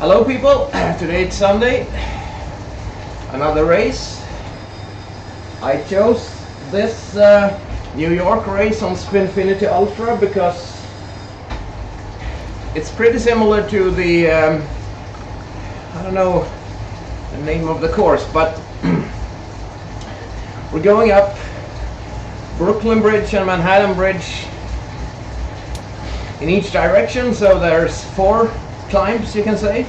Hello people, today it's Sunday, another race. I chose this New York race on Spinfinity Ultra because it's pretty similar to the, I don't know the name of the course, but we're going up Brooklyn Bridge and Manhattan Bridge in each direction, so there's 4 climbs, you can say,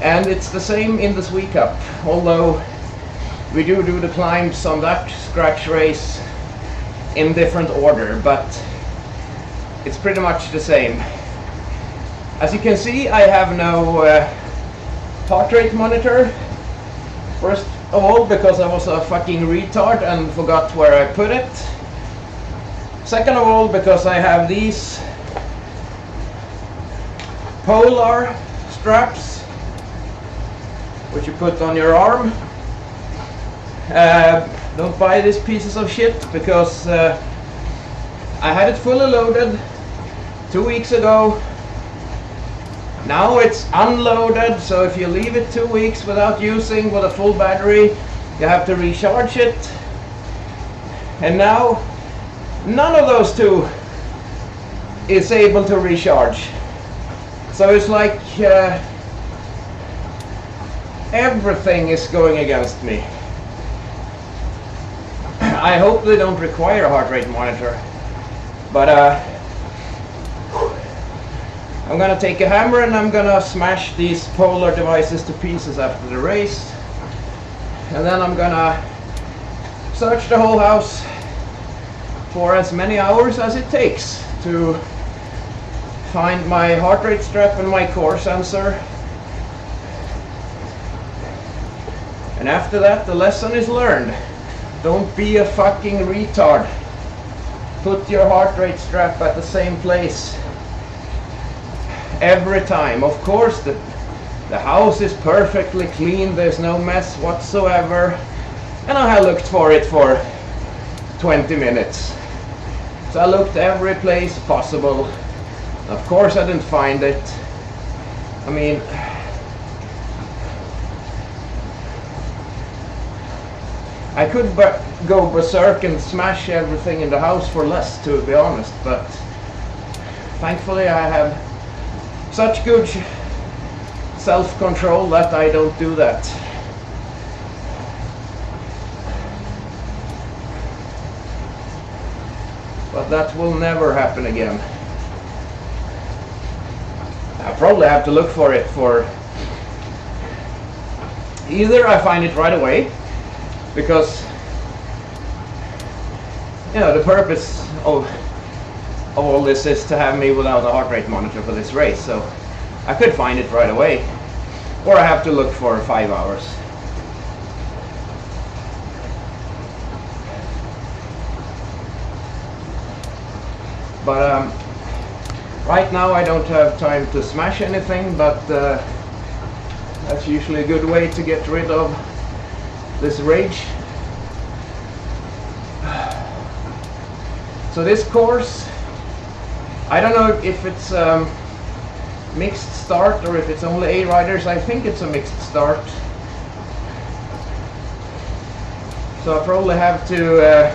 and it's the same in the Zwift Cup, although we do the climbs on that scratch race in different order, but it's pretty much the same. As you can see, I have no heart rate monitor, first of all because I was a fucking retard and forgot where I put it. Second of all because I have these polar straps which you put on your arm. Don't buy these pieces of shit because I had it fully loaded 2 weeks ago. Now it's unloaded, so if you leave it 2 weeks without using with a full battery, you have to recharge it. And now none of those two is able to recharge. So it's like everything is going against me. I hope they don't require a heart rate monitor, but I'm gonna take a hammer and I'm gonna smash these polar devices to pieces after the race, and then I'm gonna search the whole house for as many hours as it takes to find my heart rate strap and my core sensor. And after that, the lesson is learned. Don't be a fucking retard. Put your heart rate strap at the same place every time. Of course, the house is perfectly clean, there's no mess whatsoever. And I have looked for it for 20 minutes. So I looked every place possible. Of course I didn't find it. I mean, I could go berserk and smash everything in the house for less, to be honest, but thankfully I have such good self-control that I don't do that. But that will never happen again. I probably have to look for it for either I find it right away, because you know the purpose of all this is to have me without a heart rate monitor for this race, so I could find it right away, or I have to look for 5 hours. But right now I don't have time to smash anything, but that's usually a good way to get rid of this rage. So this course, I don't know if it's mixed start or if it's only A riders. I think it's a mixed start. So I probably have to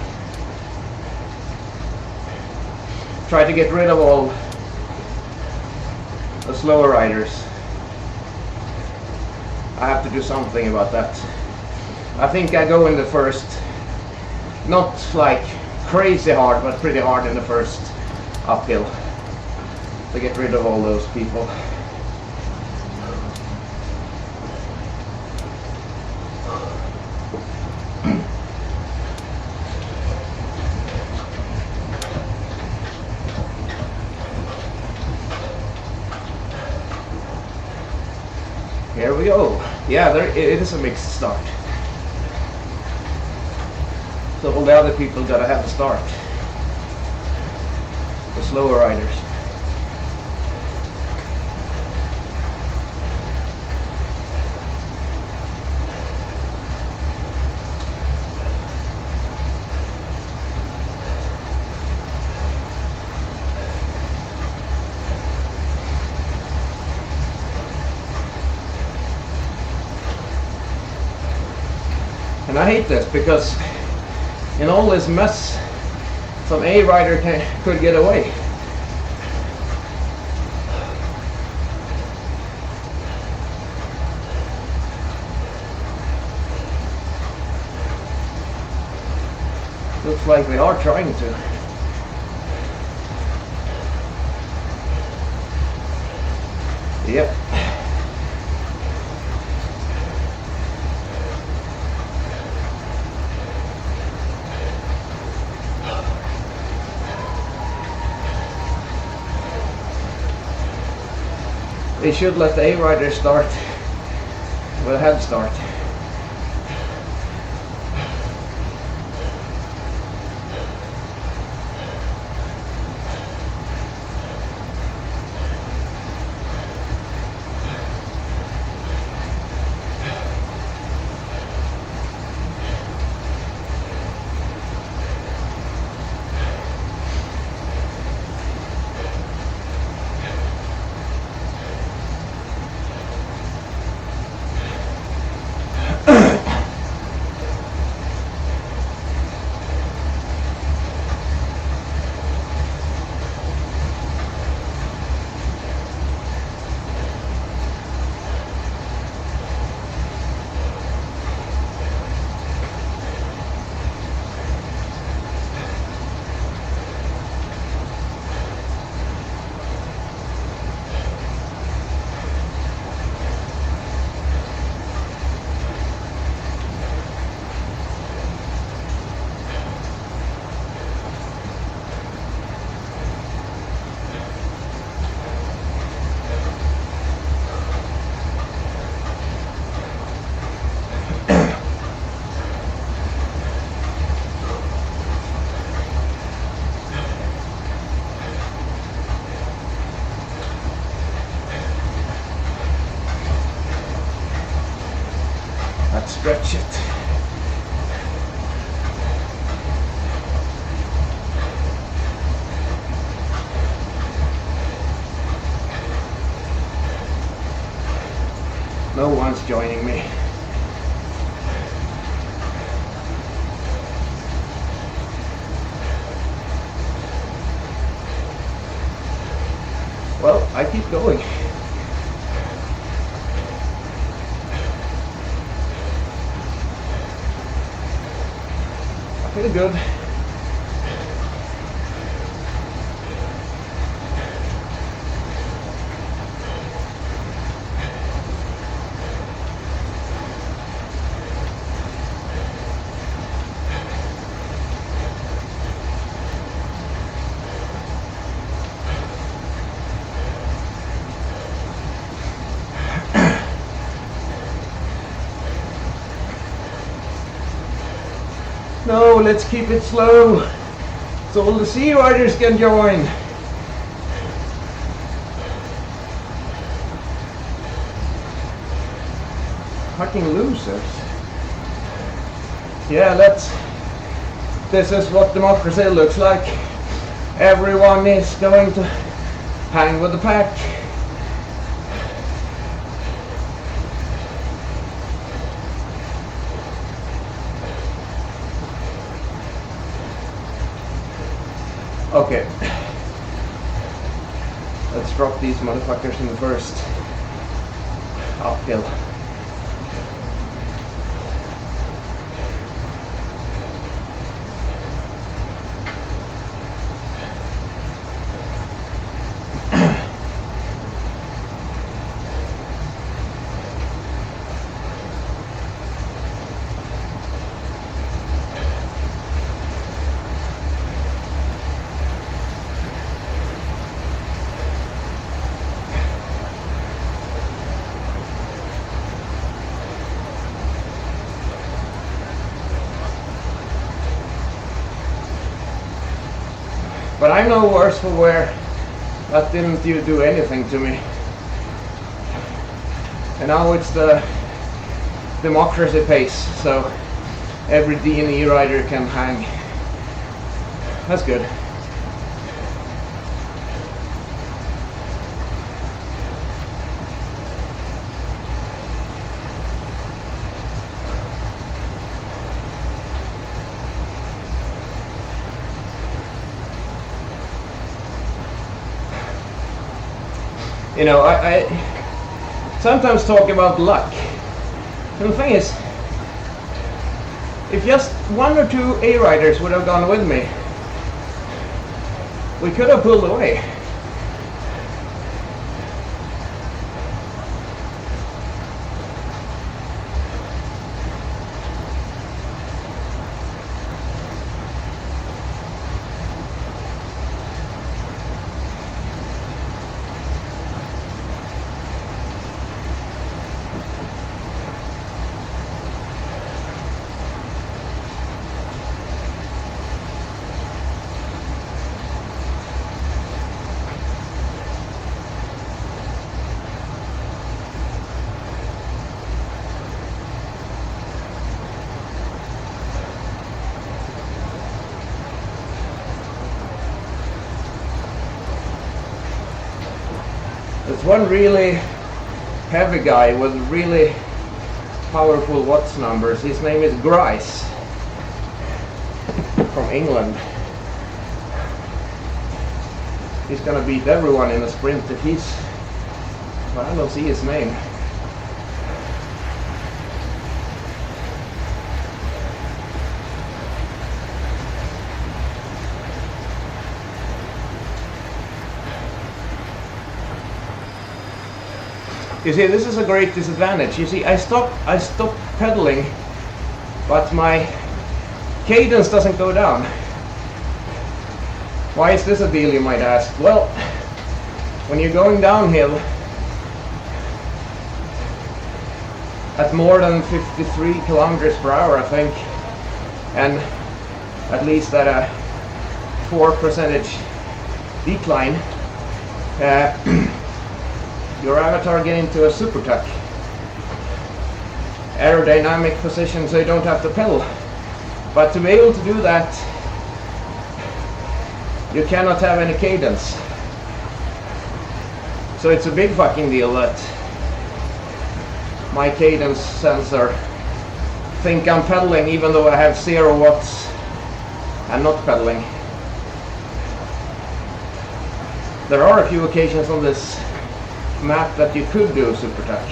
try to get rid of all the slower riders. I have to do something about that. I think I go in the first, not like crazy hard, but pretty hard in the first uphill to get rid of all those people. Here we go. Yeah, it is a mixed start. So all the other people gotta have a start. The slower riders. And I hate this because in all this mess, some A rider could get away. Looks like they are trying to. Yep. They should let the A riders start with a head start. Let's stretch it. No one's joining me. Well, I keep going. I feel good. No, let's keep it slow so all the sea riders can join. Fucking losers. Yeah, this is what democracy looks like. Everyone is going to hang with the pack. Okay, let's drop these motherfuckers in the first uphill. But I'm no worse for wear. That didn't do anything to me. And now it's the democracy pace, so every D&E rider can hang. That's good. You know, I sometimes talk about luck. And the thing is, if just 1 or 2 A riders would have gone with me, we could have pulled away. There's one really heavy guy with really powerful watts numbers. His name is Grice from England. He's gonna beat everyone in a sprint if he's... Well, I don't see his name. You see, this is a great disadvantage. You see, I stopped pedaling, but my cadence doesn't go down. Why is this a deal, you might ask? Well, when you're going downhill at more than 53 kilometers per hour, I think, and at least at a 4% decline, your avatar get into a super tuck aerodynamic position, so you don't have to pedal. But to be able to do that, you cannot have any cadence. So it's a big fucking deal that my cadence sensor think I'm pedaling even though I have 0 watts and not pedaling. There are a few occasions on this map that you could do a super tuck.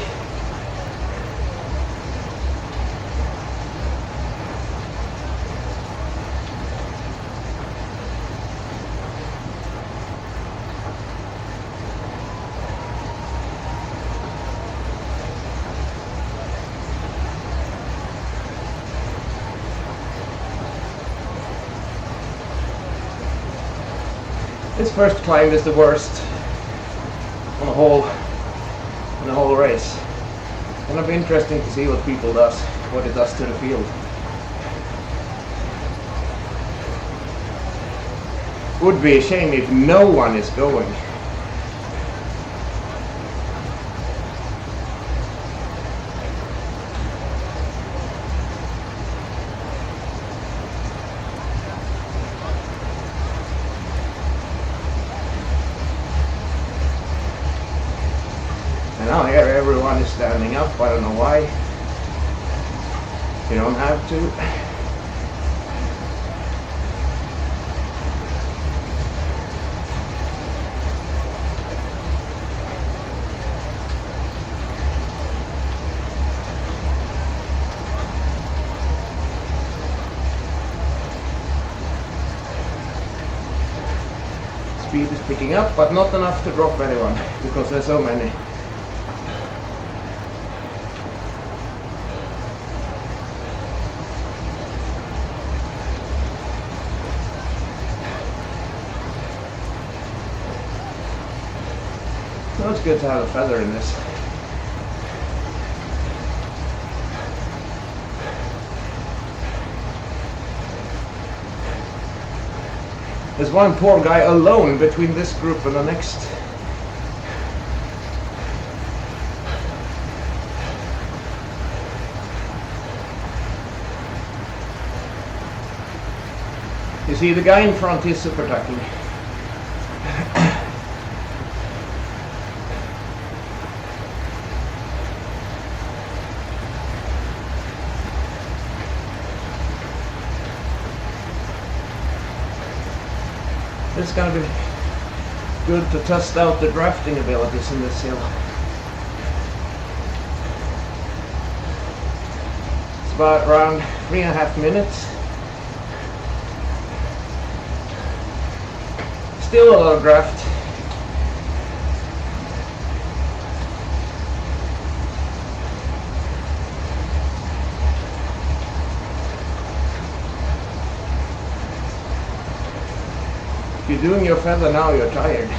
This first climb is the worst on the whole race. It's gonna be interesting to see what it does to the field. Would be a shame if no one is going. Now here everyone is standing up, I don't know why. You don't have to. Speed is picking up, but not enough to drop anyone, because there's so many. So it's good to have a feather in this. There's one poor guy alone between this group and the next. You see, the guy in front is super tucking. It's gonna be good to test out the drafting abilities in this hill. It's about around 3.5 minutes. Still a lot of draft. If you're doing your feather now, you're tired.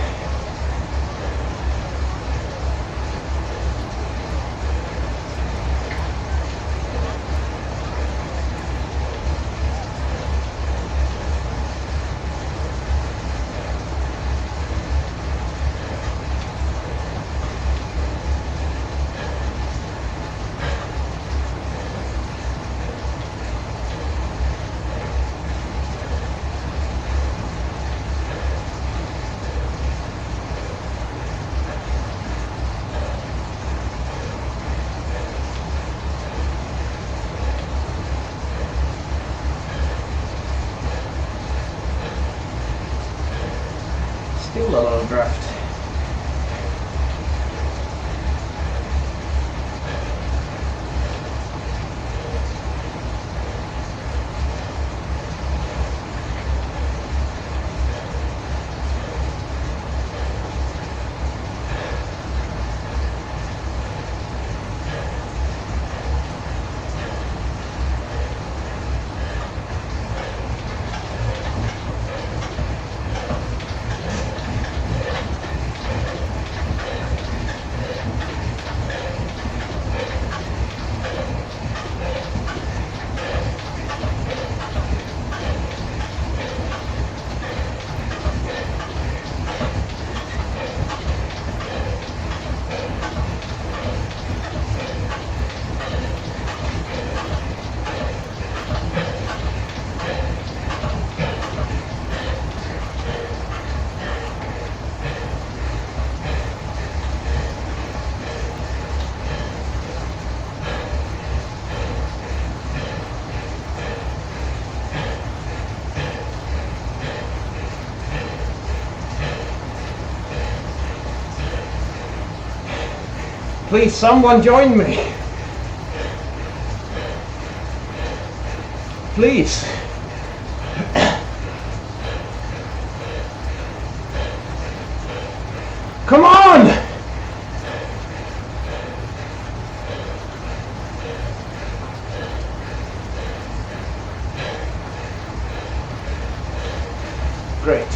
Still a lot of draft. Please, someone join me. Please. Come on! Great.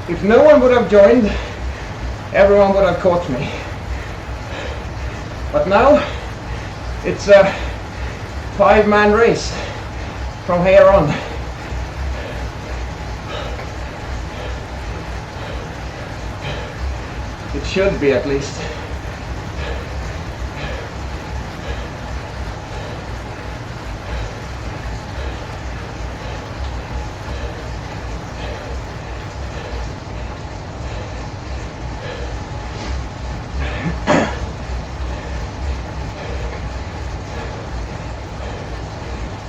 If no one would have joined, everyone would have caught me. But now, it's a 5-man race from here on. It should be, at least.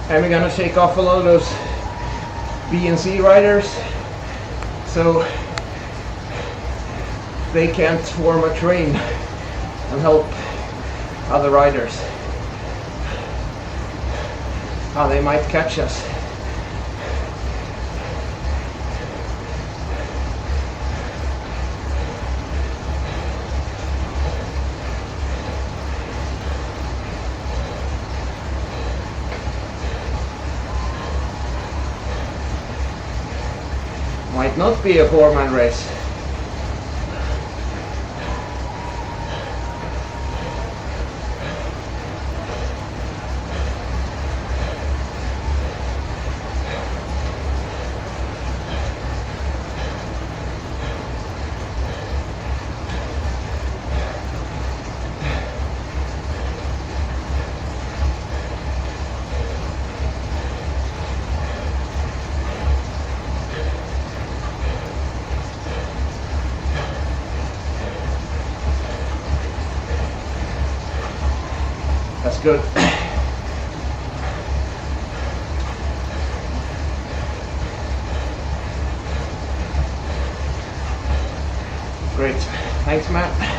And we're gonna shake off a lot of those B and C riders so they can't form a train and help other riders. They might catch us. Might not be a 4-man race. That's good. Great. Thanks, Matt.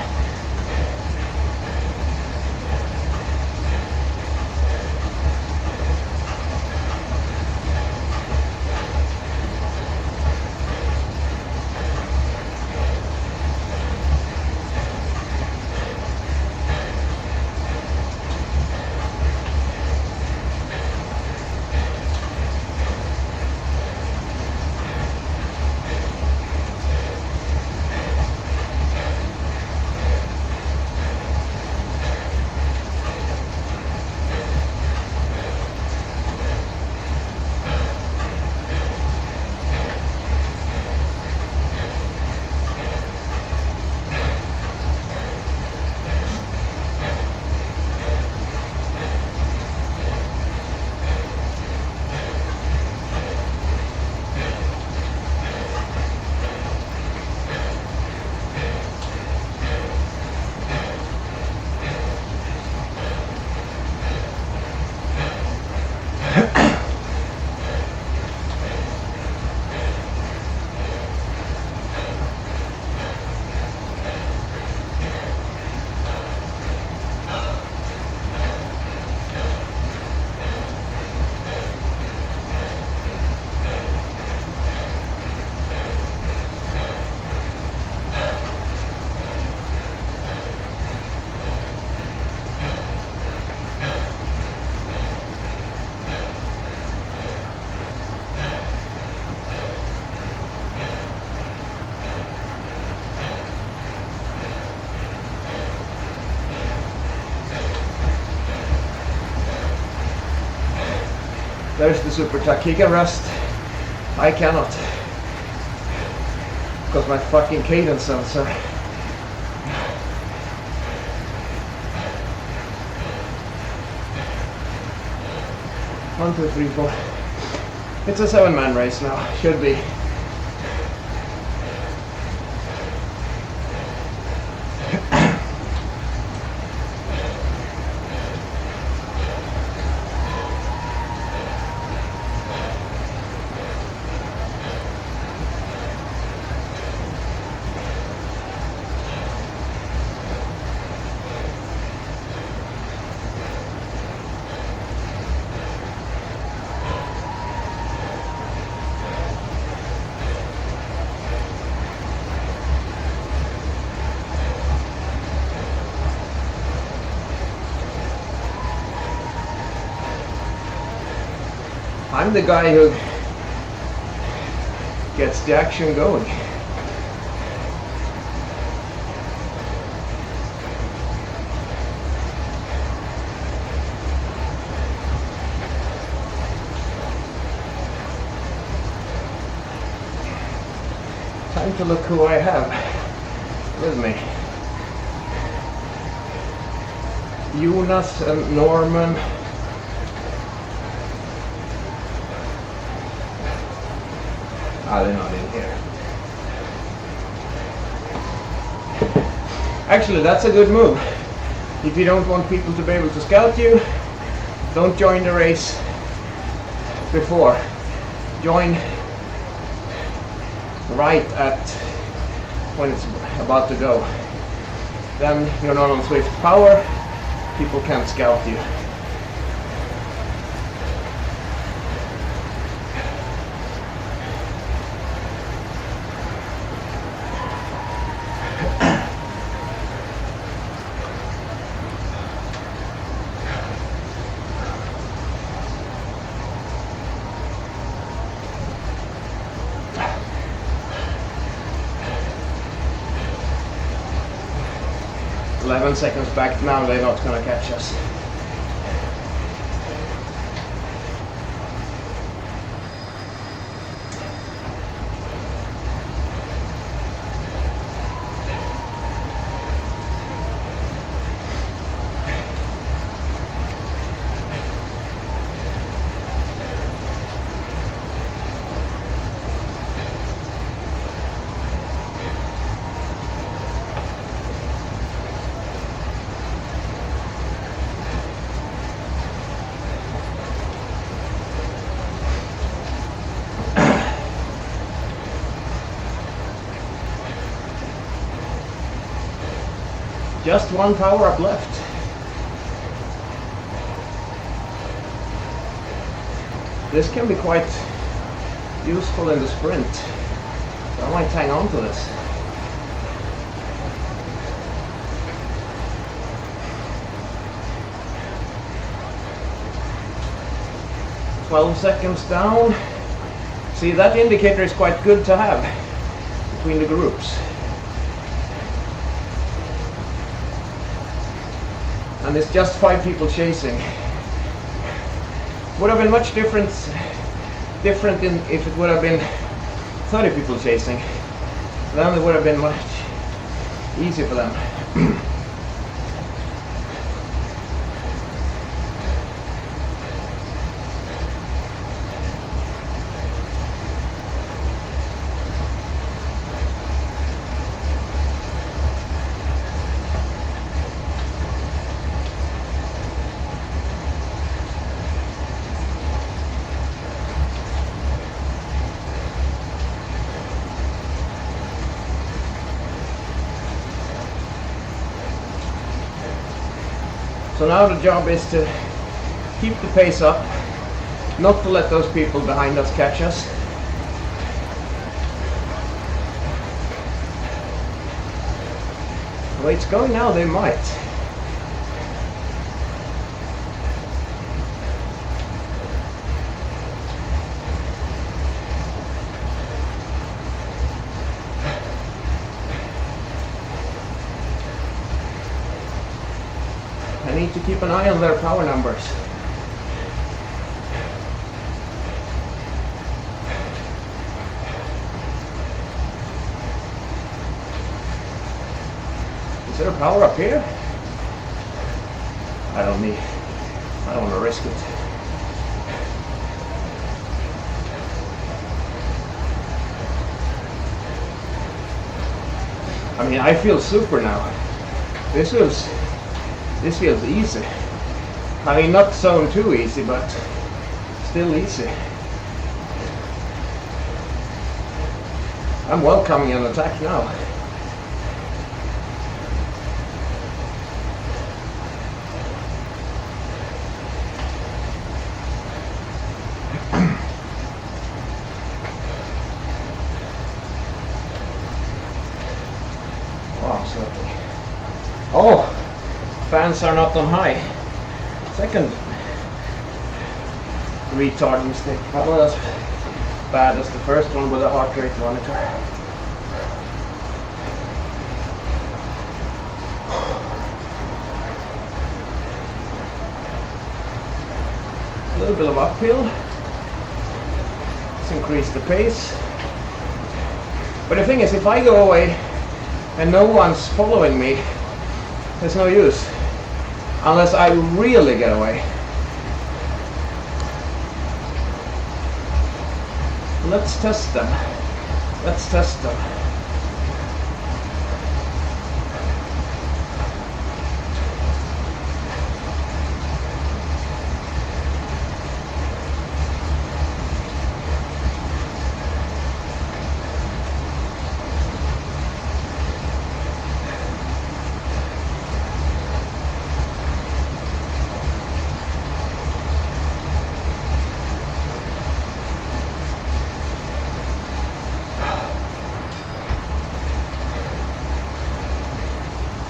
There's the super tuck. He can rest. I cannot. Because my fucking cadence sensor. 1, 2, 3, 4. It's a 7-man race now. Should be. I'm the guy who gets the action going. Time to look who I have with me. Jonas and Norman. Ah, they're not in here. Actually, that's a good move. If you don't want people to be able to scout you, don't join the race before. Join right at when it's about to go. Then you're not on Zwift power, people can't scout you. Seconds back now, they're not gonna catch us. Just one power up left. This can be quite useful in the sprint. So I might hang on to this. 12 seconds down. See, that indicator is quite good to have between the groups. And it's just 5 people chasing. Would have been much different in if it would have been 30 people chasing. Then it would have been much easier for them. So now the job is to keep the pace up, not to let those people behind us catch us. The way it's going now, they might. I need to keep an eye on their power numbers. Is there a power up here? I don't want to risk it. I mean, I feel super now. This feels easy. I mean, not so too easy, but still easy. I'm welcoming an attack now. Wow, certainly. Oh! Fans are not on high. Second retard mistake. Not as bad as the first one with a heart rate monitor. A little bit of uphill. Let's increase the pace. But the thing is, if I go away and no one's following me, there's no use. Unless I really get away. Let's test them. Let's test them.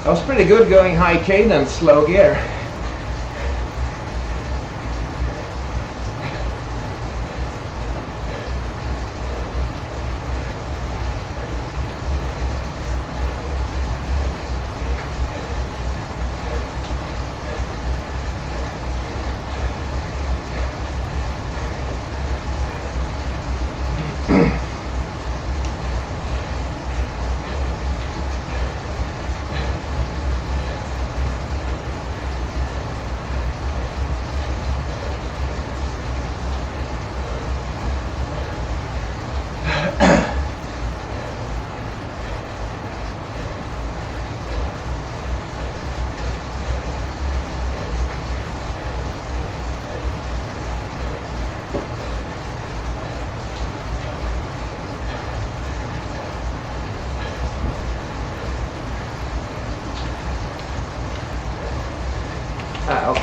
That was pretty good going high cadence, slow gear.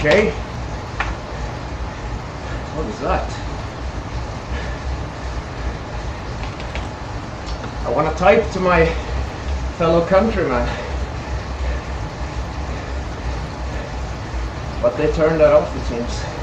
Okay. What is that? I want to type to my fellow countrymen, but they turned that off, it seems.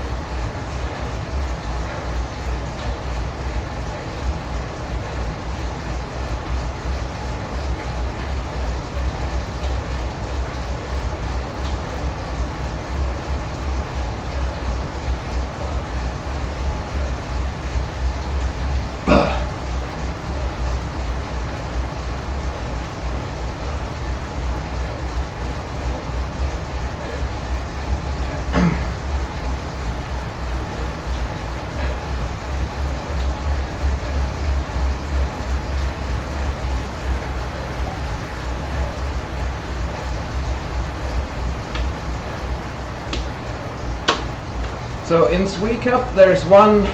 So in Zwift Cup there's one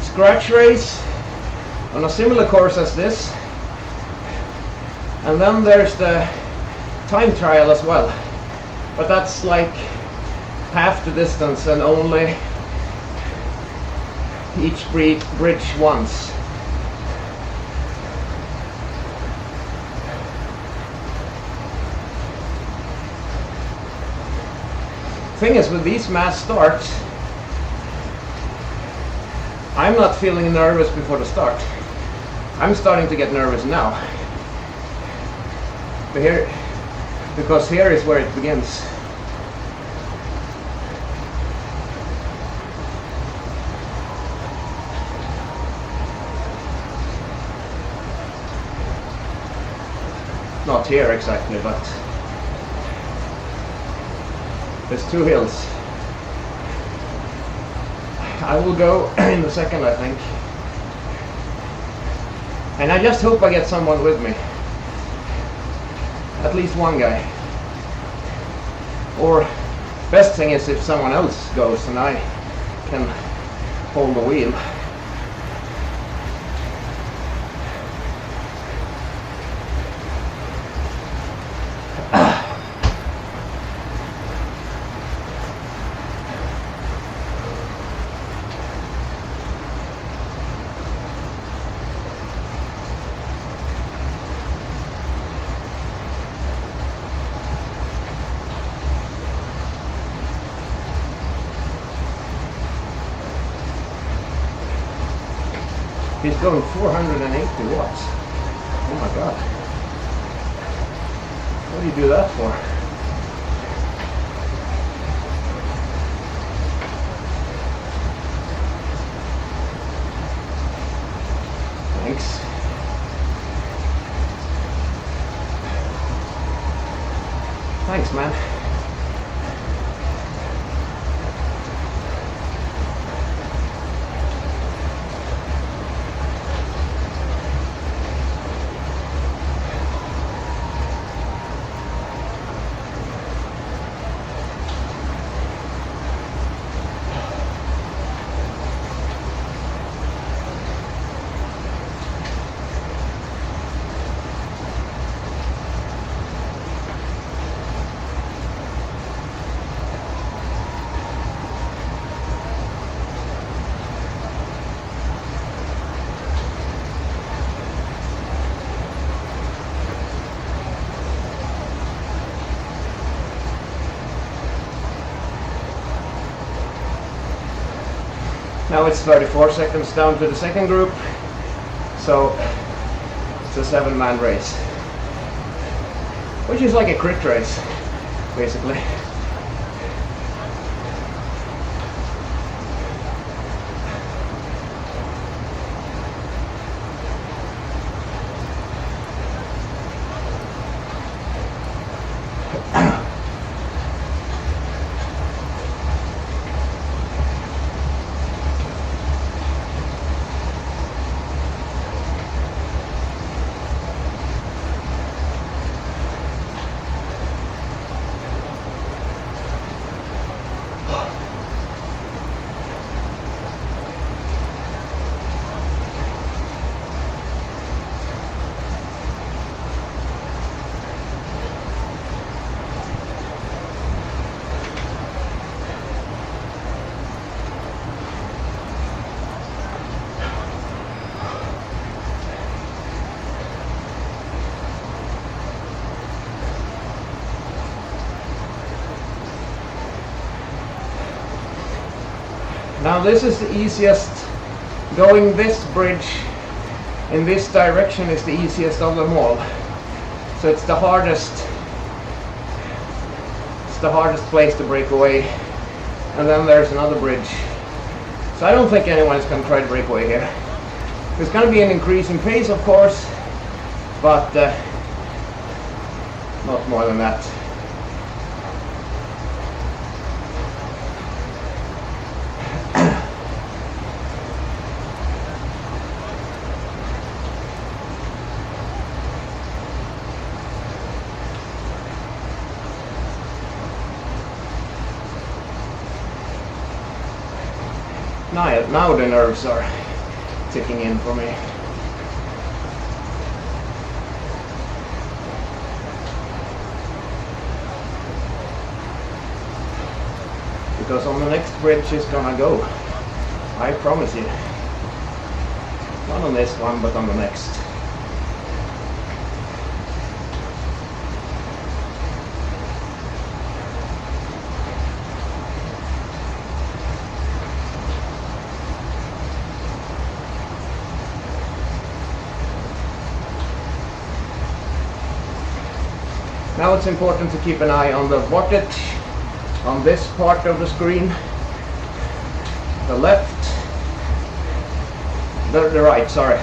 scratch race on a similar course as this, and then there's the time trial as well, but that's like half the distance and only each bridge once. Thing is, with these mass starts, I'm not feeling nervous before the start. I'm starting to get nervous now. But because here is where it begins. Not here exactly, but there's two hills. I will go in the second, I think. And I just hope I get someone with me. At least one guy. Or best thing is if someone else goes and I can hold the wheel. He's going 480 watts. Oh my god. What do you do that for? Thanks. Thanks, man. Now it's 34 seconds down to the second group, so it's a 7-man race, which is like a crit race, basically. Now this is the easiest, going this bridge in this direction is the easiest of them all. So it's the hardest place to break away. And then there's another bridge. So I don't think anyone's going to try to break away here. There's going to be an increasing pace, of course, but not more than that. Now the nerves are ticking in for me. Because on the next bridge is gonna go. I promise you. Not on this one, but on the next. Now it's important to keep an eye on the wattage on this part of the screen, the left, the right, sorry.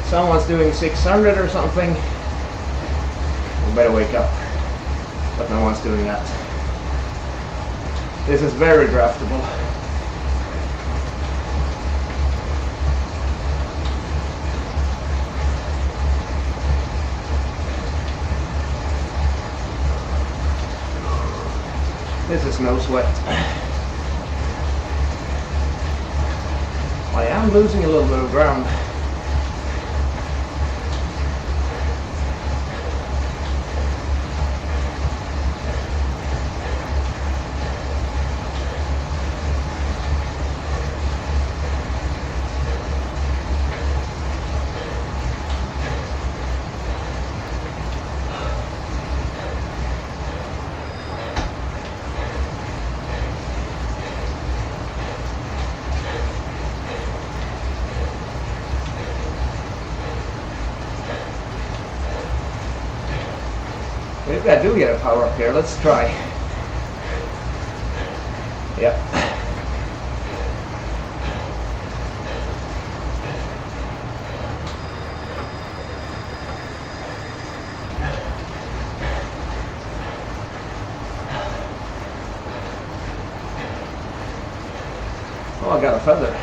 Someone's doing 600 or something, we better wake up, but no one's doing that. This is very draftable. This is no sweat. I am losing a little bit of ground. Maybe I do get a power up here. Let's try. Yep. Oh, I got a feather.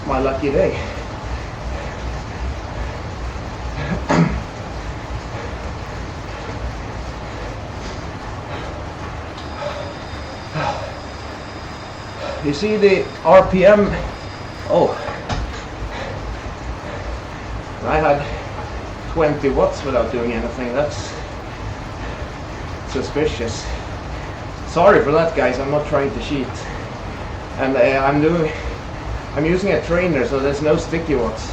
My lucky day. You see the RPM? Oh, I had 20 watts without doing anything. That's suspicious. Sorry for that, guys. I'm not trying to cheat, and I'm using a trainer, so there's no sticky watts.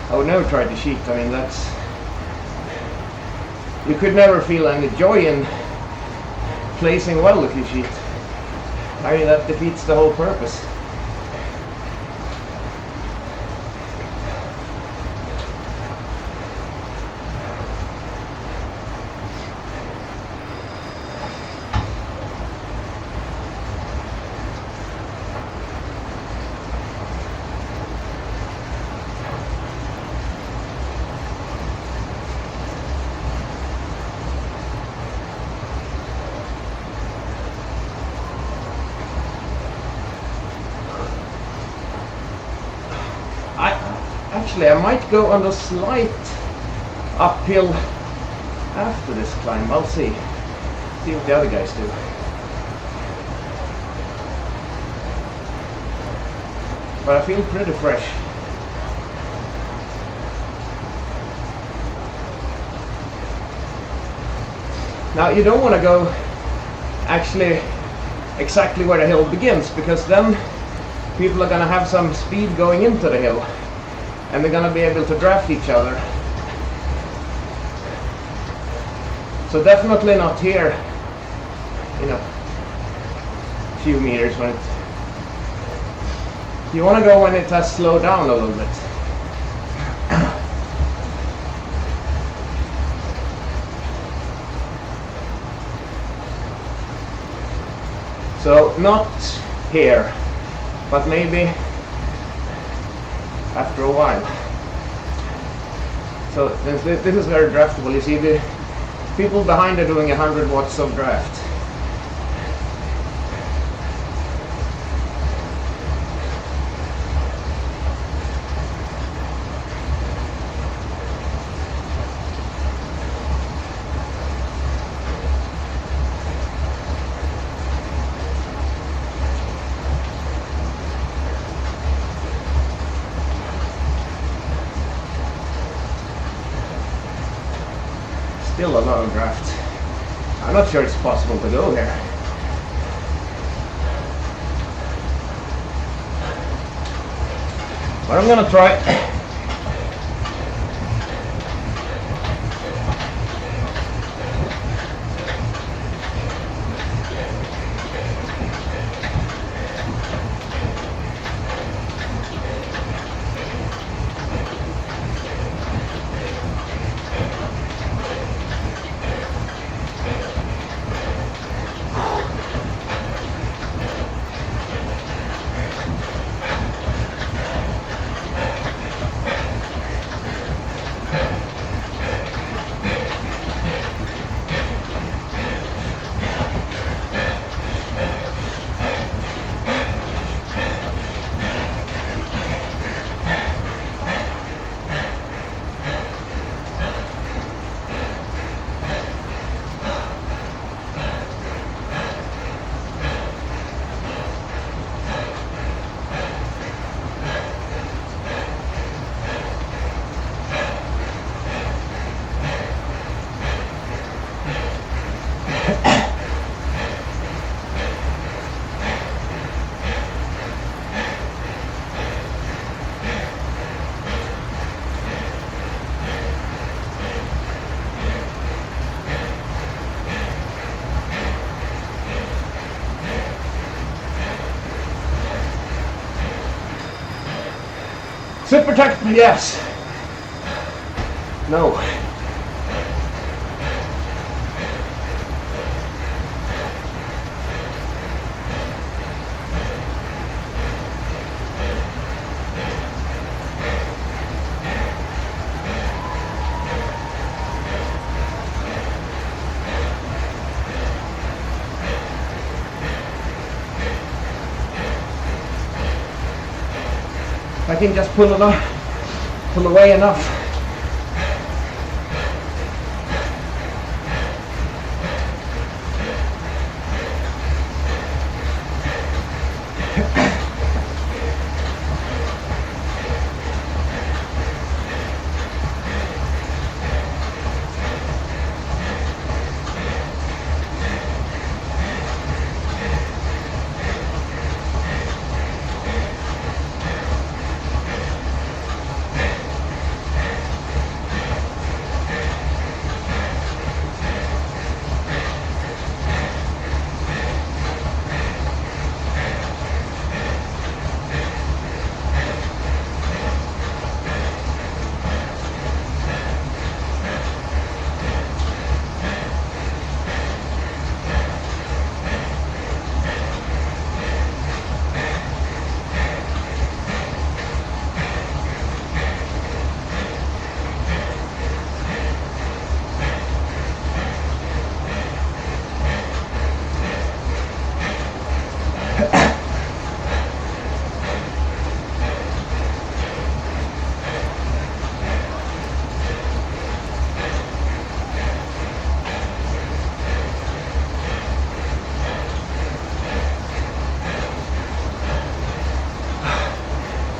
I would never try to cheat. I mean, you could never feel any joy in placing well if you cheat. I mean, that defeats the whole purpose. Actually, I might go on the slight uphill after this climb. I'll see. See what the other guys do. But I feel pretty fresh. Now, you don't want to go actually exactly where the hill begins, because then people are going to have some speed going into the hill, and they're going to be able to draft each other. So definitely not here, few meters when it, you want to go when it has slowed down a little bit. So not here, but maybe after a while. So this is very draftable. You see the people behind are doing 100 watts of draft. Still a lot of draft. I'm not sure it's possible to go here. But I'm gonna try. Zip protect, yes. No. I can just pull away enough.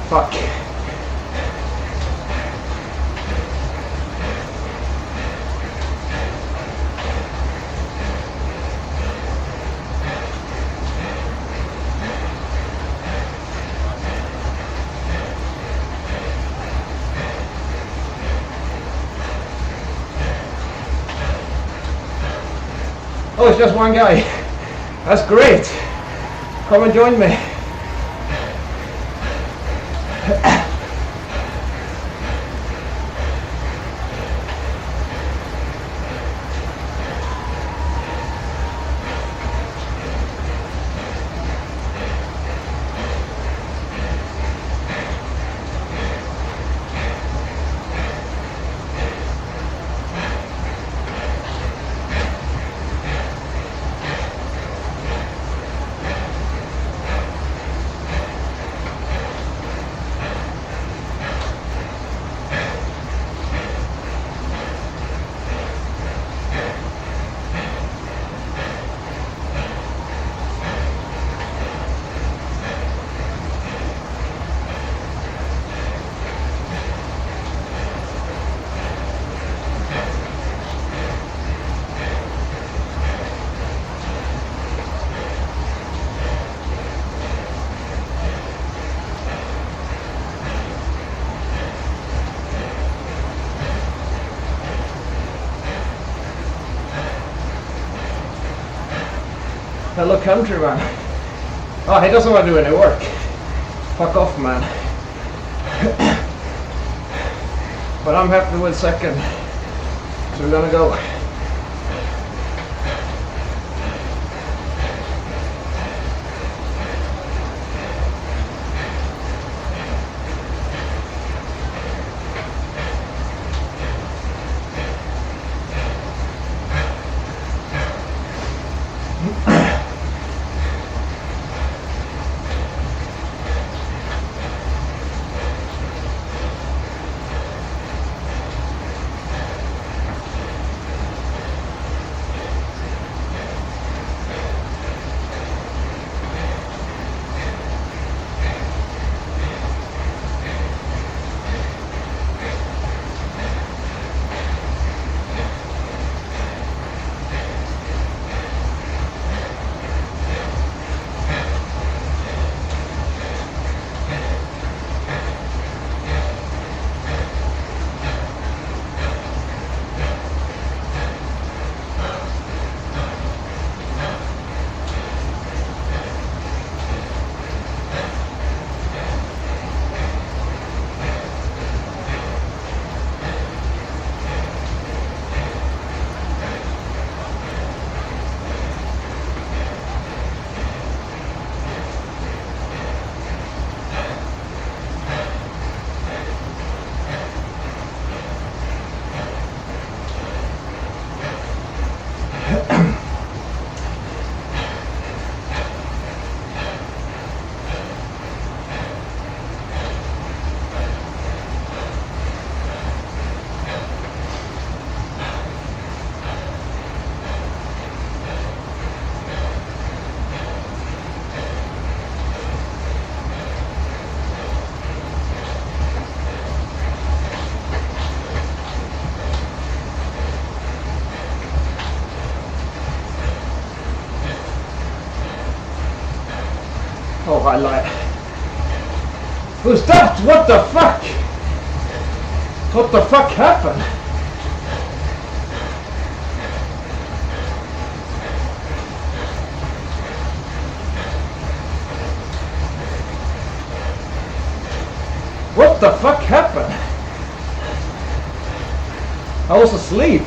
Fuck. Oh, it's just one guy. That's great. Come and join me. Hello countryman. Oh, he doesn't want to do any work. Fuck off, man. But I'm happy with second. So we're gonna go. Oh, I lied. Who's that? What the fuck? What the fuck happened? What the fuck happened? I was asleep.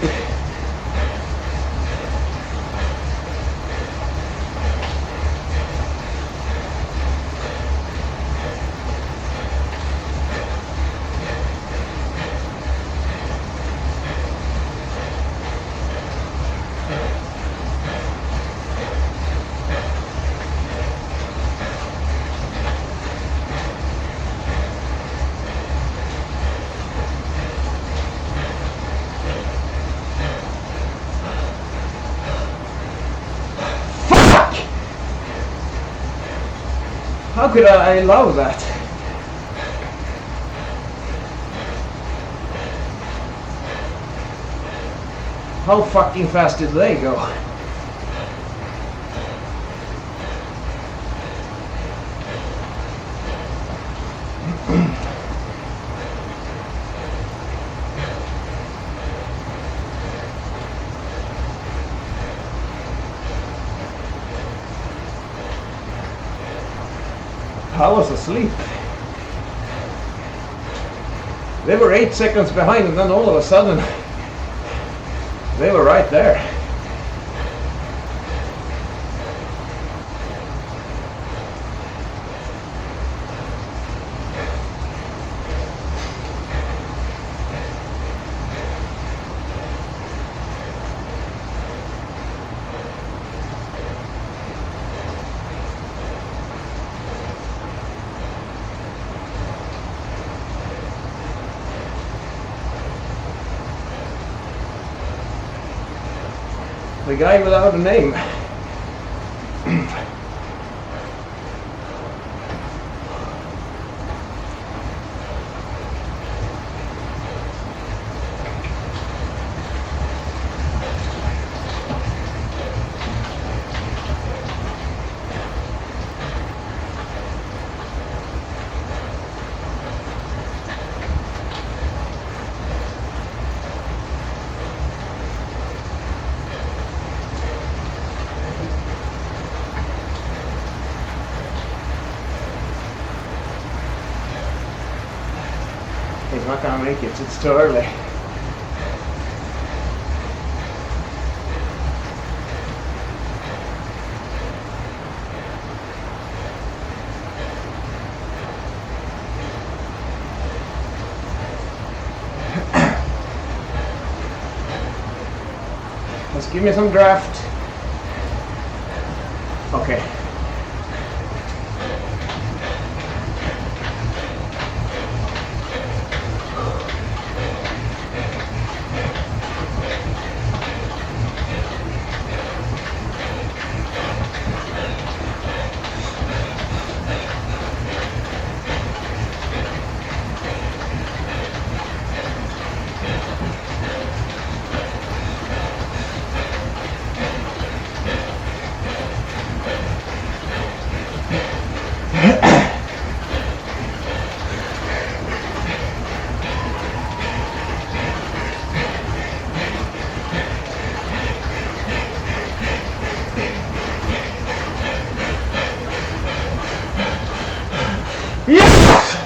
How could I allow that? How fucking fast did they go? I was asleep. They were 8 seconds behind, and then all of a sudden, they were right there. The guy without a name. He's not gonna make it, it's too early. Just give me some draft. Okay. Yes!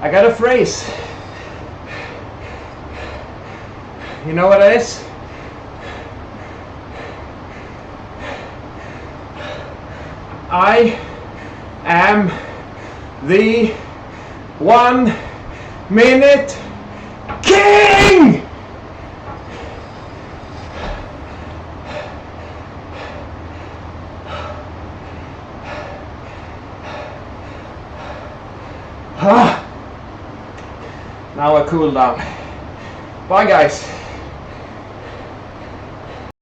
I got a phrase. You know what it is? I am the 1 minute king! Now I cool down. Bye guys.